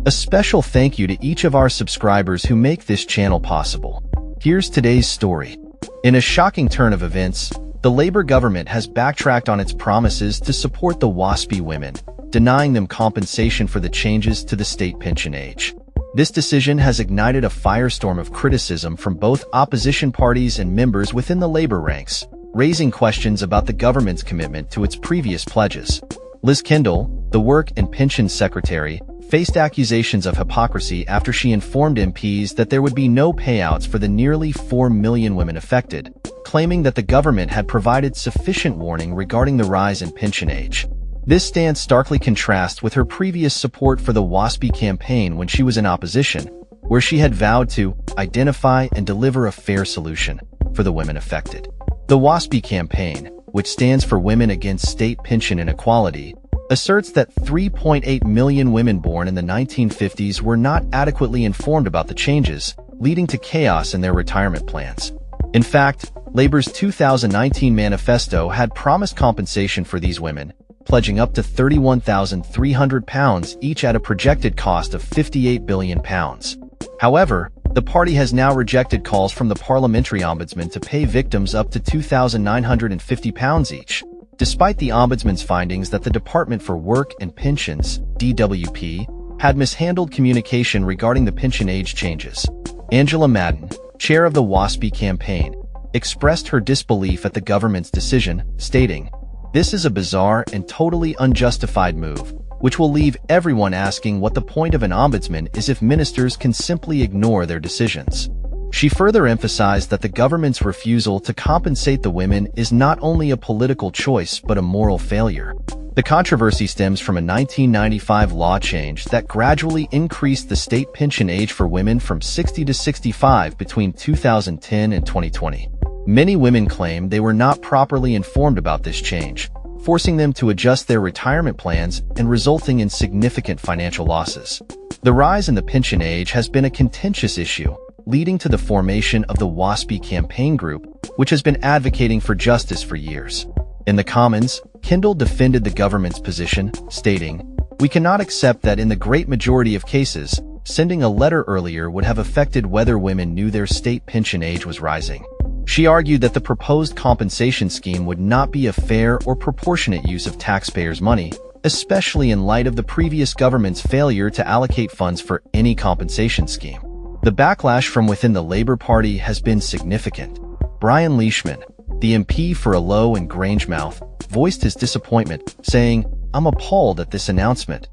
A special thank you to each of our subscribers who make this channel possible. Here's today's story. In a shocking turn of events, the Labour government has backtracked on its promises to support the Waspi women, denying them compensation for the changes to the state pension age. This decision has ignited a firestorm of criticism from both opposition parties and members within the Labour ranks, raising questions about the government's commitment to its previous pledges. Liz Kendall, the Work and Pensions Secretary, faced accusations of hypocrisy after she informed MPs that there would be no payouts for the nearly 4 million women affected, claiming that the government had provided sufficient warning regarding the rise in pension age. This stance starkly contrasts with her previous support for the Waspi campaign when she was in opposition, where she had vowed to identify and deliver a fair solution for the women affected. The Waspi campaign, which stands for Women Against State Pension Inequality, asserts that 3.8 million women born in the 1950s were not adequately informed about the changes, leading to chaos in their retirement plans. In fact, Labour's 2019 manifesto had promised compensation for these women, pledging up to £31,300 each at a projected cost of £58 billion. However, the party has now rejected calls from the Parliamentary Ombudsman to pay victims up to £2,950 each, despite the Ombudsman's findings that the Department for Work and Pensions, DWP, had mishandled communication regarding the pension age changes. Angela Madden, chair of the Waspi campaign, expressed her disbelief at the government's decision, stating, "This is a bizarre and totally unjustified move, which will leave everyone asking what the point of an ombudsman is if ministers can simply ignore their decisions." She further emphasized that the government's refusal to compensate the women is not only a political choice but a moral failure. The controversy stems from a 1995 law change that gradually increased the state pension age for women from 60 to 65 between 2010 and 2020. Many women claim they were not properly informed about this change, forcing them to adjust their retirement plans and resulting in significant financial losses. The rise in the pension age has been a contentious issue, leading to the formation of the Waspi campaign group, which has been advocating for justice for years. In the Commons, Kendall defended the government's position, stating, "We cannot accept that in the great majority of cases, sending a letter earlier would have affected whether women knew their state pension age was rising." She argued that the proposed compensation scheme would not be a fair or proportionate use of taxpayers' money, especially in light of the previous government's failure to allocate funds for any compensation scheme. The backlash from within the Labour Party has been significant. Brian Leishman, the MP for Allow and Grangemouth, voiced his disappointment, saying, "I'm appalled at this announcement.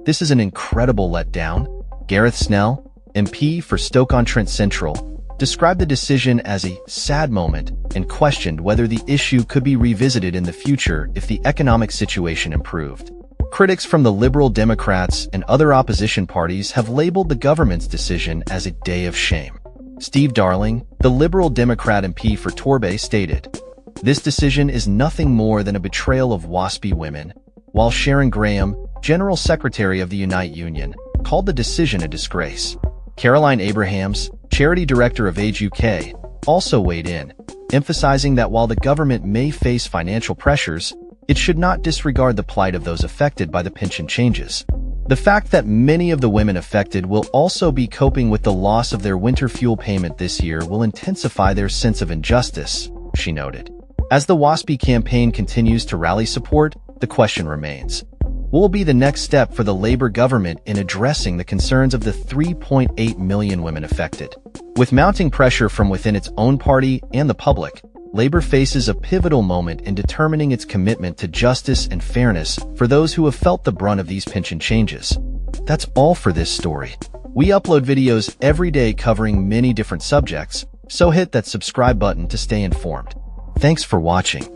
This is an incredible letdown." Gareth Snell, MP for Stoke-on-Trent Central, described the decision as a sad moment and questioned whether the issue could be revisited in the future if the economic situation improved. Critics from the Liberal Democrats and other opposition parties have labeled the government's decision as a day of shame. Steve Darling, the Liberal Democrat MP for Torbay, stated, "This decision is nothing more than a betrayal of Waspi women," while Sharon Graham, General Secretary of the Unite Union, called the decision a disgrace. Caroline Abrahams, Charity Director of Age UK, also weighed in, emphasizing that while the government may face financial pressures, it should not disregard the plight of those affected by the pension changes. The fact that many of the women affected will also be coping with the loss of their winter fuel payment this year will intensify their sense of injustice, she noted. As the Waspi campaign continues to rally support, the question remains, what will be the next step for the Labour government in addressing the concerns of the 3.8 million women affected? With mounting pressure from within its own party and the public, Labour faces a pivotal moment in determining its commitment to justice and fairness for those who have felt the brunt of these pension changes. That's all for this story. We upload videos every day covering many different subjects, so hit that subscribe button to stay informed. Thanks for watching.